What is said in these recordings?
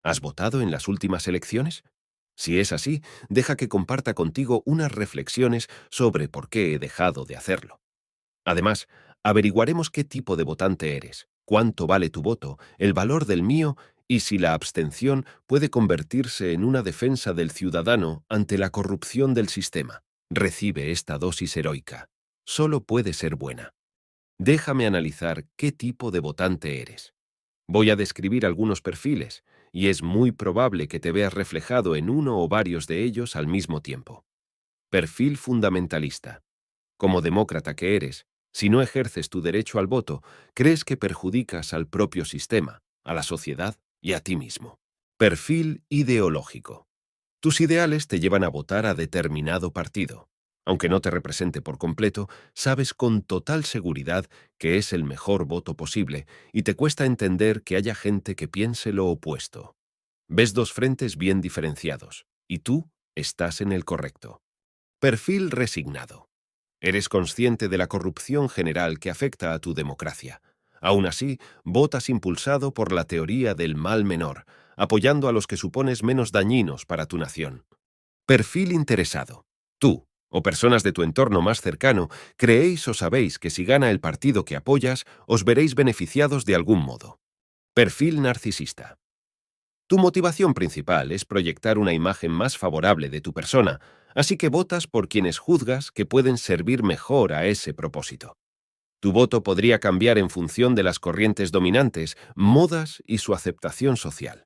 ¿Has votado en las últimas elecciones? Si es así, deja que comparta contigo unas reflexiones sobre por qué he dejado de hacerlo. Además, averiguaremos qué tipo de votante eres, cuánto vale tu voto, el valor del mío y si la abstención puede convertirse en una defensa del ciudadano ante la corrupción del sistema. Recibe esta dosis heroica. Solo puede ser buena. Déjame analizar qué tipo de votante eres. Voy a describir algunos perfiles, y es muy probable que te veas reflejado en uno o varios de ellos al mismo tiempo. Perfil fundamentalista. Como demócrata que eres, si no ejerces tu derecho al voto, crees que perjudicas al propio sistema, a la sociedad y a ti mismo. Perfil ideológico. Tus ideales te llevan a votar a determinado partido. Aunque no te represente por completo, sabes con total seguridad que es el mejor voto posible y te cuesta entender que haya gente que piense lo opuesto. Ves dos frentes bien diferenciados, y tú estás en el correcto. Perfil resignado. Eres consciente de la corrupción general que afecta a tu democracia. Aún así, votas impulsado por la teoría del mal menor, apoyando a los que supones menos dañinos para tu nación. Perfil interesado. Tú, o personas de tu entorno más cercano, creéis o sabéis que si gana el partido que apoyas, os veréis beneficiados de algún modo. Perfil narcisista. Tu motivación principal es proyectar una imagen más favorable de tu persona, así que votas por quienes juzgas que pueden servir mejor a ese propósito. Tu voto podría cambiar en función de las corrientes dominantes, modas y su aceptación social.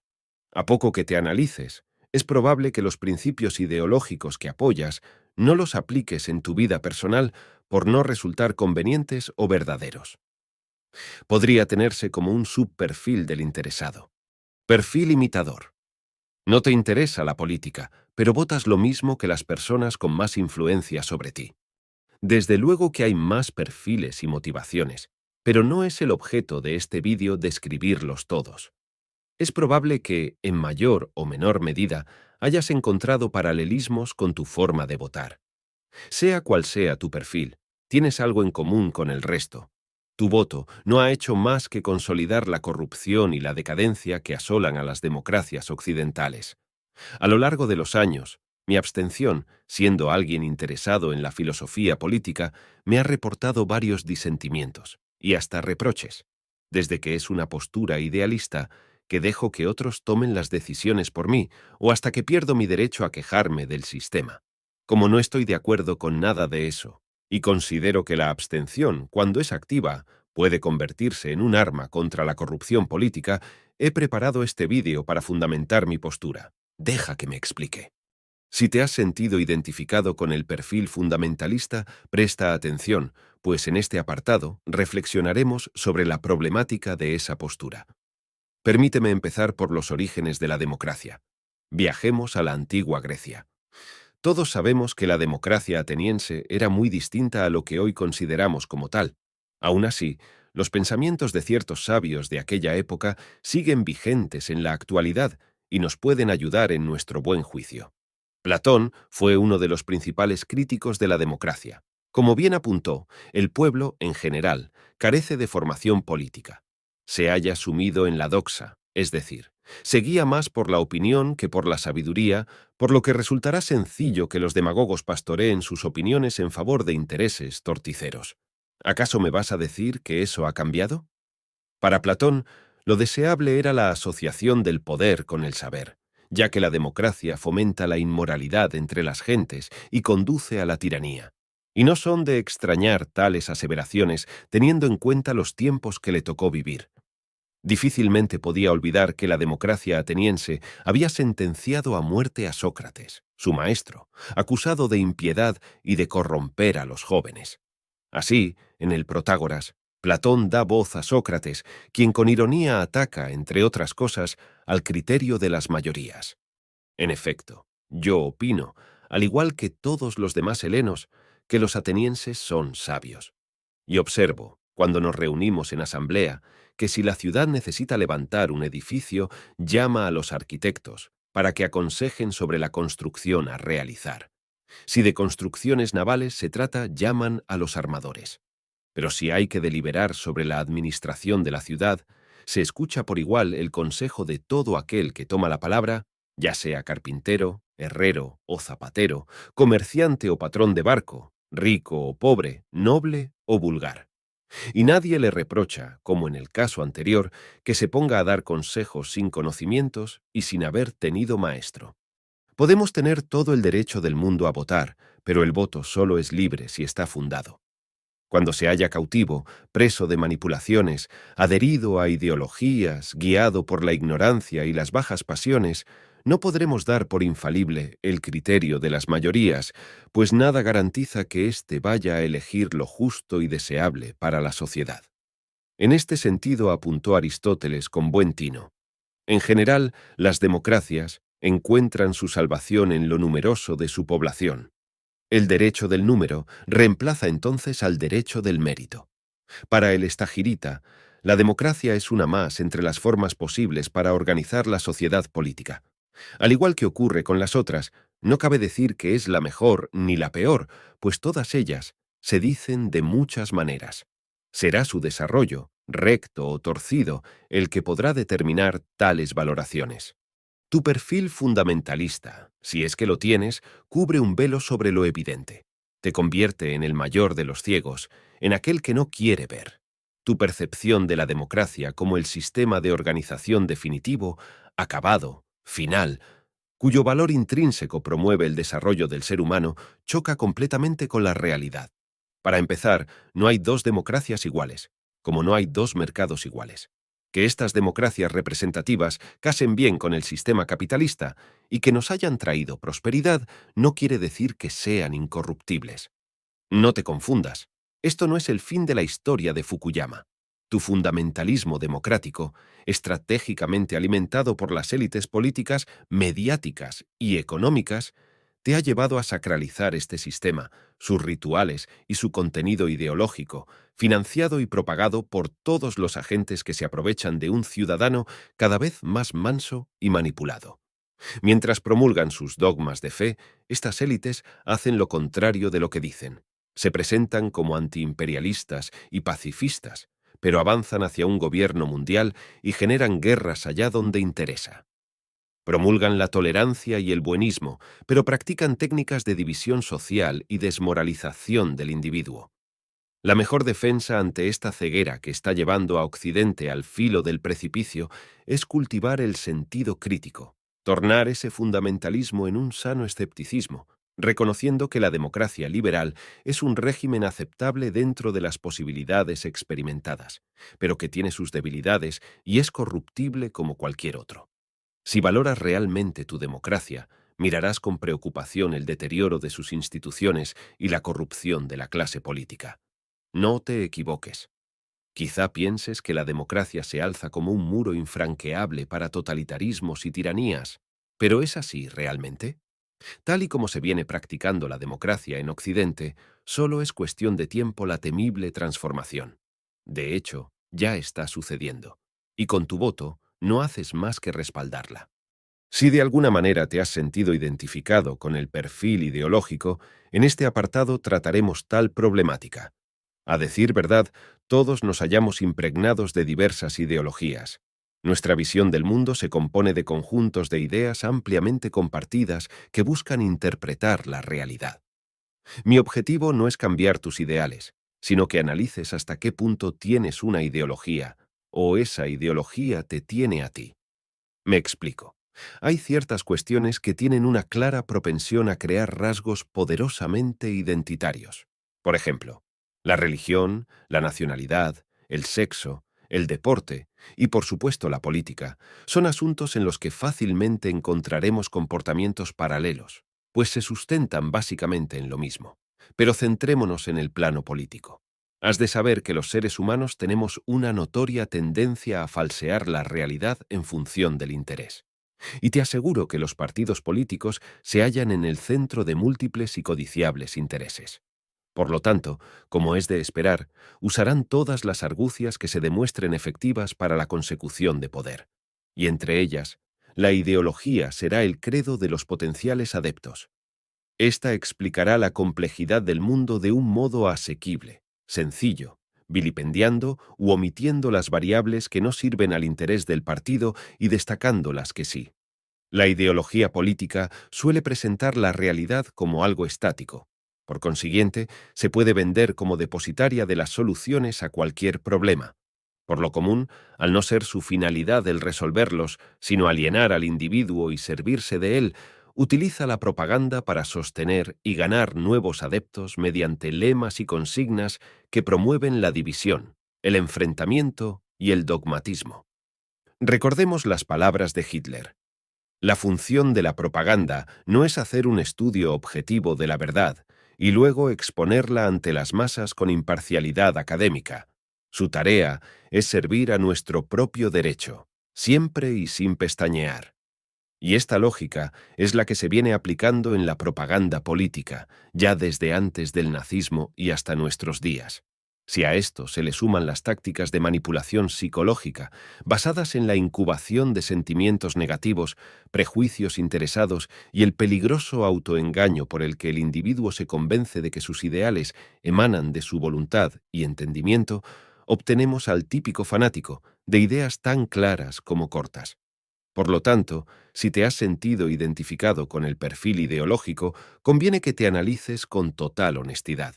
A poco que te analices, es probable que los principios ideológicos que apoyas no los apliques en tu vida personal por no resultar convenientes o verdaderos. Podría tenerse como un subperfil del interesado. Perfil imitador. No te interesa la política, pero votas lo mismo que las personas con más influencia sobre ti. Desde luego que hay más perfiles y motivaciones, pero no es el objeto de este vídeo describirlos todos. Es probable que, en mayor o menor medida, hayas encontrado paralelismos con tu forma de votar. Sea cual sea tu perfil, tienes algo en común con el resto. Tu voto no ha hecho más que consolidar la corrupción y la decadencia que asolan a las democracias occidentales. A lo largo de los años, mi abstención, siendo alguien interesado en la filosofía política, me ha reportado varios disentimientos y hasta reproches, desde que es una postura idealista que dejo que otros tomen las decisiones por mí o hasta que pierdo mi derecho a quejarme del sistema. Como no estoy de acuerdo con nada de eso, y considero que la abstención, cuando es activa, puede convertirse en un arma contra la corrupción política, he preparado este vídeo para fundamentar mi postura. Deja que me explique. Si te has sentido identificado con el perfil fundamentalista, presta atención, pues en este apartado reflexionaremos sobre la problemática de esa postura. Permíteme empezar por los orígenes de la democracia. Viajemos a la antigua Grecia. Todos sabemos que la democracia ateniense era muy distinta a lo que hoy consideramos como tal. Aún así, los pensamientos de ciertos sabios de aquella época siguen vigentes en la actualidad y nos pueden ayudar en nuestro buen juicio. Platón fue uno de los principales críticos de la democracia. Como bien apuntó, el pueblo, en general, carece de formación política. Se halla sumido en la doxa, es decir, se guía más por la opinión que por la sabiduría, por lo que resultará sencillo que los demagogos pastoreen sus opiniones en favor de intereses torticeros. ¿Acaso me vas a decir que eso ha cambiado? Para Platón, lo deseable era la asociación del poder con el saber, ya que la democracia fomenta la inmoralidad entre las gentes y conduce a la tiranía. Y no son de extrañar tales aseveraciones teniendo en cuenta los tiempos que le tocó vivir. Difícilmente podía olvidar que la democracia ateniense había sentenciado a muerte a Sócrates, su maestro, acusado de impiedad y de corromper a los jóvenes. Así, en el Protágoras, Platón da voz a Sócrates, quien con ironía ataca, entre otras cosas, al criterio de las mayorías. En efecto, yo opino, al igual que todos los demás helenos, que los atenienses son sabios. Y observo, cuando nos reunimos en asamblea, que si la ciudad necesita levantar un edificio, llama a los arquitectos para que aconsejen sobre la construcción a realizar. Si de construcciones navales se trata, llaman a los armadores. Pero si hay que deliberar sobre la administración de la ciudad, Se escucha por igual el consejo de todo aquel que toma la palabra, ya sea carpintero, herrero o zapatero, comerciante o patrón de barco, rico o pobre, noble o vulgar. Y nadie le reprocha, como en el caso anterior, que se ponga a dar consejos sin conocimientos y sin haber tenido maestro. Podemos tener todo el derecho del mundo a votar, pero el voto solo es libre si está fundado. Cuando se halla cautivo, preso de manipulaciones, adherido a ideologías, guiado por la ignorancia y las bajas pasiones, no podremos dar por infalible el criterio de las mayorías, pues nada garantiza que éste vaya a elegir lo justo y deseable para la sociedad. En este sentido apuntó Aristóteles con buen tino. En general, las democracias encuentran su salvación en lo numeroso de su población. El derecho del número reemplaza entonces al derecho del mérito. Para el estagirita, la democracia es una más entre las formas posibles para organizar la sociedad política. Al igual que ocurre con las otras, no cabe decir que es la mejor ni la peor, pues todas ellas se dicen de muchas maneras. Será su desarrollo, recto o torcido, el que podrá determinar tales valoraciones. Tu perfil fundamentalista, si es que lo tienes, cubre un velo sobre lo evidente. Te convierte en el mayor de los ciegos, en aquel que no quiere ver. Tu percepción de la democracia como el sistema de organización definitivo, acabado, final, cuyo valor intrínseco promueve el desarrollo del ser humano, choca completamente con la realidad. Para empezar, no hay dos democracias iguales, como no hay dos mercados iguales. Que estas democracias representativas casen bien con el sistema capitalista y que nos hayan traído prosperidad no quiere decir que sean incorruptibles. No te confundas. Esto no es el fin de la historia de Fukuyama. Tu fundamentalismo democrático, estratégicamente alimentado por las élites políticas, mediáticas y económicas, te ha llevado a sacralizar este sistema, sus rituales y su contenido ideológico, financiado y propagado por todos los agentes que se aprovechan de un ciudadano cada vez más manso y manipulado. Mientras promulgan sus dogmas de fe, estas élites hacen lo contrario de lo que dicen. Se presentan como antiimperialistas y pacifistas, pero avanzan hacia un gobierno mundial y generan guerras allá donde interesa. Promulgan la tolerancia y el buenismo, pero practican técnicas de división social y desmoralización del individuo. La mejor defensa ante esta ceguera que está llevando a Occidente al filo del precipicio es cultivar el sentido crítico, tornar ese fundamentalismo en un sano escepticismo, reconociendo que la democracia liberal es un régimen aceptable dentro de las posibilidades experimentadas, pero que tiene sus debilidades y es corruptible como cualquier otro. Si valoras realmente tu democracia, mirarás con preocupación el deterioro de sus instituciones y la corrupción de la clase política. No te equivoques. Quizá pienses que la democracia se alza como un muro infranqueable para totalitarismos y tiranías, pero ¿es así realmente? Tal y como se viene practicando la democracia en Occidente, solo es cuestión de tiempo la temible transformación. De hecho, ya está sucediendo, y con tu voto no haces más que respaldarla. Si de alguna manera te has sentido identificado con el perfil ideológico, en este apartado trataremos tal problemática. A decir verdad, todos nos hallamos impregnados de diversas ideologías. Nuestra visión del mundo se compone de conjuntos de ideas ampliamente compartidas que buscan interpretar la realidad. Mi objetivo no es cambiar tus ideales, sino que analices hasta qué punto tienes una ideología, o esa ideología te tiene a ti. Me explico. Hay ciertas cuestiones que tienen una clara propensión a crear rasgos poderosamente identitarios. Por ejemplo, la religión, la nacionalidad, el sexo, el deporte y, por supuesto, la política son asuntos en los que fácilmente encontraremos comportamientos paralelos, pues se sustentan básicamente en lo mismo. Pero centrémonos en el plano político. Has de saber que los seres humanos tenemos una notoria tendencia a falsear la realidad en función del interés. Y te aseguro que los partidos políticos se hallan en el centro de múltiples y codiciables intereses. Por lo tanto, como es de esperar, usarán todas las argucias que se demuestren efectivas para la consecución de poder. Y entre ellas, la ideología será el credo de los potenciales adeptos. Esta explicará la complejidad del mundo de un modo asequible, sencillo, vilipendiando u omitiendo las variables que no sirven al interés del partido y destacando las que sí. La ideología política suele presentar la realidad como algo estático. Por consiguiente, se puede vender como depositaria de las soluciones a cualquier problema. Por lo común, al no ser su finalidad el resolverlos, sino alienar al individuo y servirse de él, utiliza la propaganda para sostener y ganar nuevos adeptos mediante lemas y consignas que promueven la división, el enfrentamiento y el dogmatismo. Recordemos las palabras de Hitler. La función de la propaganda no es hacer un estudio objetivo de la verdad y luego exponerla ante las masas con imparcialidad académica. Su tarea es servir a nuestro propio derecho, siempre y sin pestañear. Y esta lógica es la que se viene aplicando en la propaganda política, ya desde antes del nazismo y hasta nuestros días. Si a esto se le suman las tácticas de manipulación psicológica, basadas en la incubación de sentimientos negativos, prejuicios interesados y el peligroso autoengaño por el que el individuo se convence de que sus ideales emanan de su voluntad y entendimiento, obtenemos al típico fanático, de ideas tan claras como cortas. Por lo tanto, si te has sentido identificado con el perfil ideológico, conviene que te analices con total honestidad.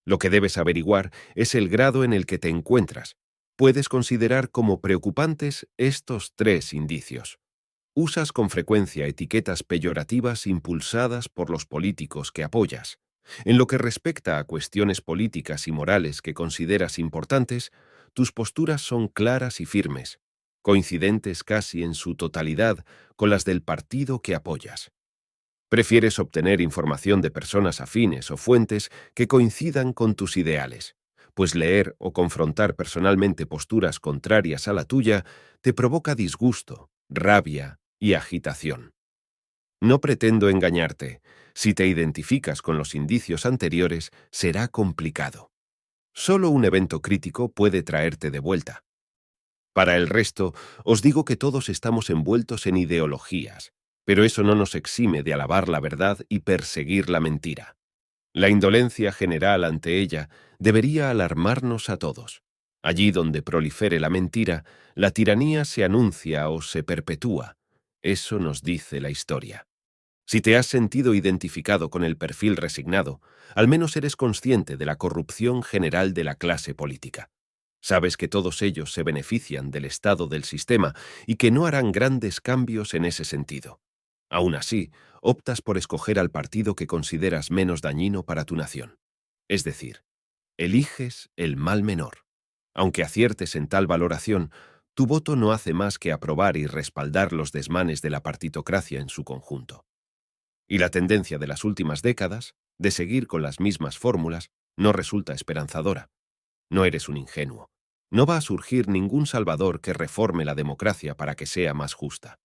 Lo que debes averiguar es el grado en el que te encuentras. Puedes considerar como preocupantes estos tres indicios. Usas con frecuencia etiquetas peyorativas impulsadas por los políticos que apoyas. En lo que respecta a cuestiones políticas y morales que consideras importantes, tus posturas son claras y firmes, coincidentes casi en su totalidad con las del partido que apoyas. Prefieres obtener información de personas afines o fuentes que coincidan con tus ideales, pues leer o confrontar personalmente posturas contrarias a la tuya te provoca disgusto, rabia y agitación. No pretendo engañarte. Si te identificas con los indicios anteriores, será complicado. Solo un evento crítico puede traerte de vuelta. Para el resto, os digo que todos estamos envueltos en ideologías, pero eso no nos exime de alabar la verdad y perseguir la mentira. La indolencia general ante ella debería alarmarnos a todos. Allí donde prolifere la mentira, la tiranía se anuncia o se perpetúa. Eso nos dice la historia. Si te has sentido identificado con el perfil resignado, al menos eres consciente de la corrupción general de la clase política. Sabes que todos ellos se benefician del estado del sistema y que no harán grandes cambios en ese sentido. Aún así, optas por escoger al partido que consideras menos dañino para tu nación. Es decir, eliges el mal menor. Aunque aciertes en tal valoración, tu voto no hace más que aprobar y respaldar los desmanes de la partitocracia en su conjunto. Y la tendencia de las últimas décadas, de seguir con las mismas fórmulas, no resulta esperanzadora. No eres un ingenuo. No va a surgir ningún salvador que reforme la democracia para que sea más justa.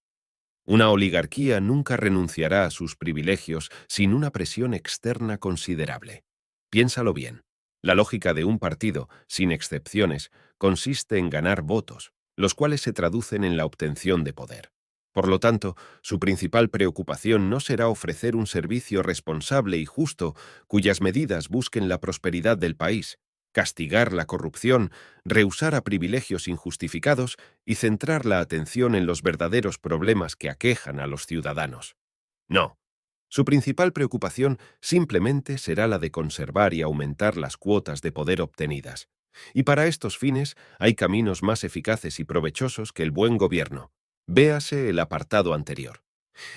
Una oligarquía nunca renunciará a sus privilegios sin una presión externa considerable. Piénsalo bien. La lógica de un partido, sin excepciones, consiste en ganar votos, los cuales se traducen en la obtención de poder. Por lo tanto, su principal preocupación no será ofrecer un servicio responsable y justo cuyas medidas busquen la prosperidad del país, castigar la corrupción, rehusar a privilegios injustificados y centrar la atención en los verdaderos problemas que aquejan a los ciudadanos. No. Su principal preocupación simplemente será la de conservar y aumentar las cuotas de poder obtenidas. Y para estos fines hay caminos más eficaces y provechosos que el buen gobierno. Véase el apartado anterior.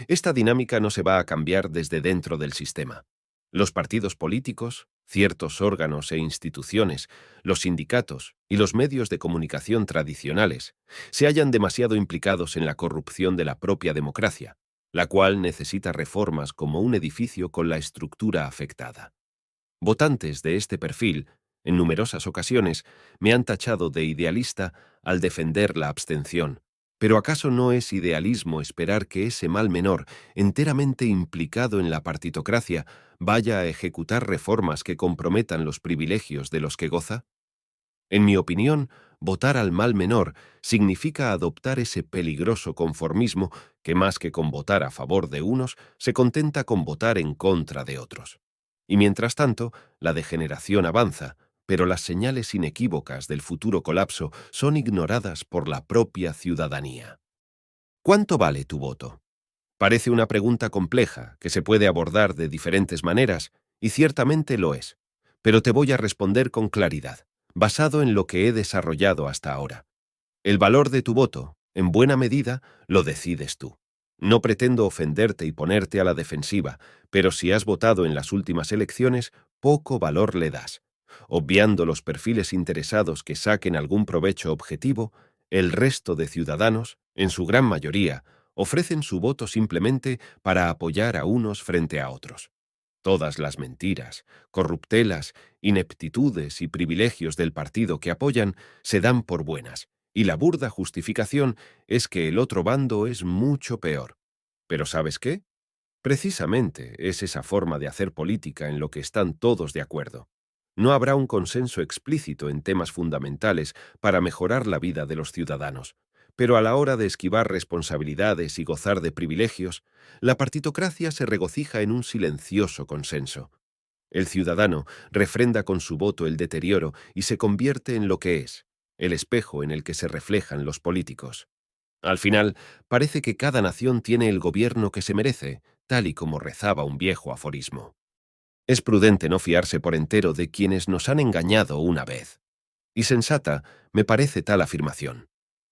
Esta dinámica no se va a cambiar desde dentro del sistema. Los partidos políticos, ciertos órganos e instituciones, los sindicatos y los medios de comunicación tradicionales se hallan demasiado implicados en la corrupción de la propia democracia, la cual necesita reformas como un edificio con la estructura afectada. Votantes de este perfil, en numerosas ocasiones, me han tachado de idealista al defender la abstención. Pero ¿acaso no es idealismo esperar que ese mal menor, enteramente implicado en la partitocracia, vaya a ejecutar reformas que comprometan los privilegios de los que goza? En mi opinión, votar al mal menor significa adoptar ese peligroso conformismo que más que con votar a favor de unos, se contenta con votar en contra de otros. Y mientras tanto, la degeneración avanza, pero las señales inequívocas del futuro colapso son ignoradas por la propia ciudadanía. ¿Cuánto vale tu voto? Parece una pregunta compleja que se puede abordar de diferentes maneras, y ciertamente lo es. Pero te voy a responder con claridad, basado en lo que he desarrollado hasta ahora. El valor de tu voto, en buena medida, lo decides tú. No pretendo ofenderte y ponerte a la defensiva, pero si has votado en las últimas elecciones, poco valor le das. Obviando los perfiles interesados que saquen algún provecho objetivo, el resto de ciudadanos, en su gran mayoría, ofrecen su voto simplemente para apoyar a unos frente a otros. Todas las mentiras, corruptelas, ineptitudes y privilegios del partido que apoyan se dan por buenas, y la burda justificación es que el otro bando es mucho peor. ¿Pero sabes qué? Precisamente es esa forma de hacer política en lo que están todos de acuerdo. No habrá un consenso explícito en temas fundamentales para mejorar la vida de los ciudadanos, pero a la hora de esquivar responsabilidades y gozar de privilegios, la partitocracia se regocija en un silencioso consenso. El ciudadano refrenda con su voto el deterioro y se convierte en lo que es, el espejo en el que se reflejan los políticos. Al final, parece que cada nación tiene el gobierno que se merece, tal y como rezaba un viejo aforismo. Es prudente no fiarse por entero de quienes nos han engañado una vez. Y sensata me parece tal afirmación.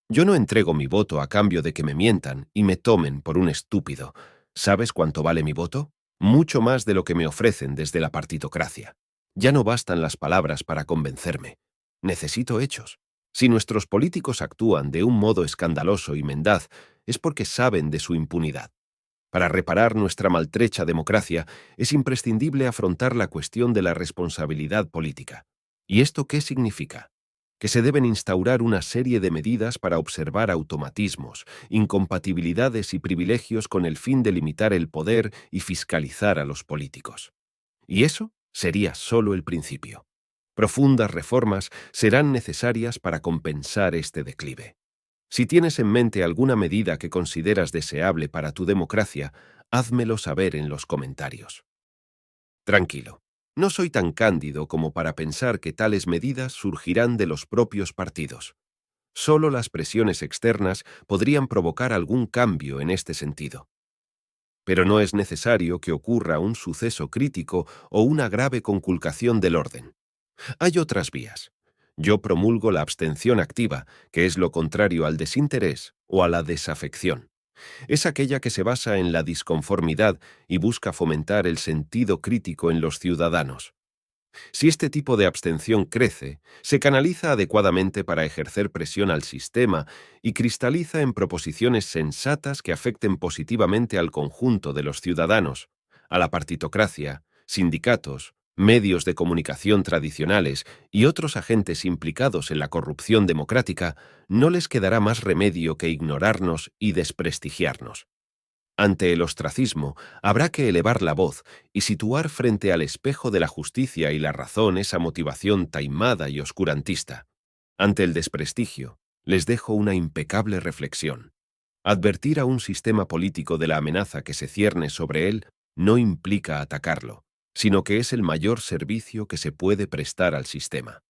Yo no entrego mi voto a cambio de que me mientan y me tomen por un estúpido. ¿Sabes cuánto vale mi voto? Mucho más de lo que me ofrecen desde la partitocracia. Ya no bastan las palabras para convencerme. Necesito hechos. Si nuestros políticos actúan de un modo escandaloso y mendaz, es porque saben de su impunidad. Para reparar nuestra maltrecha democracia, es imprescindible afrontar la cuestión de la responsabilidad política. ¿Y esto qué significa? Que se deben instaurar una serie de medidas para observar automatismos, incompatibilidades y privilegios con el fin de limitar el poder y fiscalizar a los políticos. Y eso sería solo el principio. Profundas reformas serán necesarias para compensar este declive. Si tienes en mente alguna medida que consideras deseable para tu democracia, házmelo saber en los comentarios. Tranquilo, no soy tan cándido como para pensar que tales medidas surgirán de los propios partidos. Solo las presiones externas podrían provocar algún cambio en este sentido. Pero no es necesario que ocurra un suceso crítico o una grave conculcación del orden. Hay otras vías. Yo promulgo la abstención activa, que es lo contrario al desinterés o a la desafección. Es aquella que se basa en la disconformidad y busca fomentar el sentido crítico en los ciudadanos. Si este tipo de abstención crece, se canaliza adecuadamente para ejercer presión al sistema y cristaliza en proposiciones sensatas que afecten positivamente al conjunto de los ciudadanos, a la partitocracia, sindicatos, medios de comunicación tradicionales y otros agentes implicados en la corrupción democrática, no les quedará más remedio que ignorarnos y desprestigiarnos. Ante el ostracismo, habrá que elevar la voz y situar frente al espejo de la justicia y la razón esa motivación taimada y oscurantista. Ante el desprestigio, les dejo una impecable reflexión. Advertir a un sistema político de la amenaza que se cierne sobre él no implica atacarlo, sino que es el mayor servicio que se puede prestar al sistema.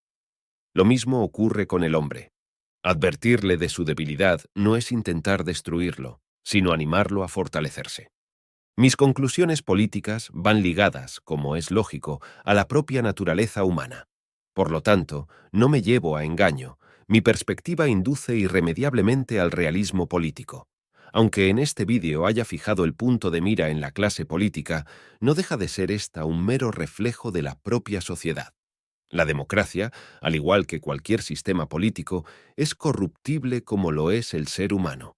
Lo mismo ocurre con el hombre. Advertirle de su debilidad no es intentar destruirlo, sino animarlo a fortalecerse. Mis conclusiones políticas van ligadas, como es lógico, a la propia naturaleza humana. Por lo tanto, no me llevo a engaño. Mi perspectiva induce irremediablemente al realismo político. Aunque en este vídeo haya fijado el punto de mira en la clase política, no deja de ser esta un mero reflejo de la propia sociedad. La democracia, al igual que cualquier sistema político, es corruptible como lo es el ser humano.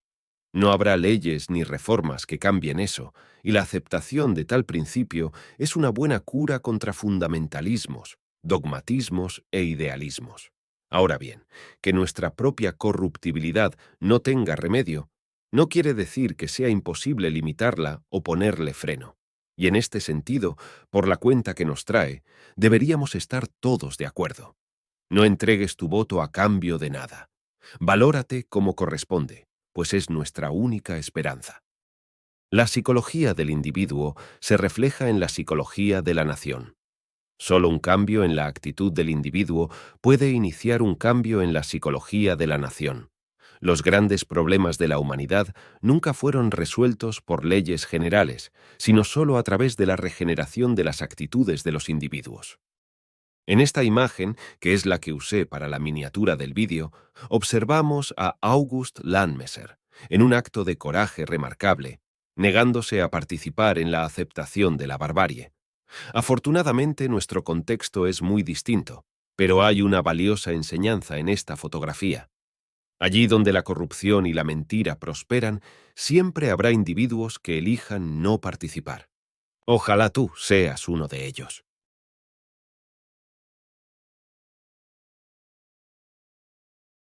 No habrá leyes ni reformas que cambien eso, y la aceptación de tal principio es una buena cura contra fundamentalismos, dogmatismos e idealismos. Ahora bien, que nuestra propia corruptibilidad no tenga remedio, no quiere decir que sea imposible limitarla o ponerle freno. Y en este sentido, por la cuenta que nos trae, deberíamos estar todos de acuerdo. No entregues tu voto a cambio de nada. Valórate como corresponde, pues es nuestra única esperanza. La psicología del individuo se refleja en la psicología de la nación. Solo un cambio en la actitud del individuo puede iniciar un cambio en la psicología de la nación. Los grandes problemas de la humanidad nunca fueron resueltos por leyes generales, sino solo a través de la regeneración de las actitudes de los individuos. En esta imagen, que es la que usé para la miniatura del vídeo, observamos a August Landmesser, en un acto de coraje remarcable, negándose a participar en la aceptación de la barbarie. Afortunadamente, nuestro contexto es muy distinto, pero hay una valiosa enseñanza en esta fotografía. Allí donde la corrupción y la mentira prosperan, siempre habrá individuos que elijan no participar. Ojalá tú seas uno de ellos.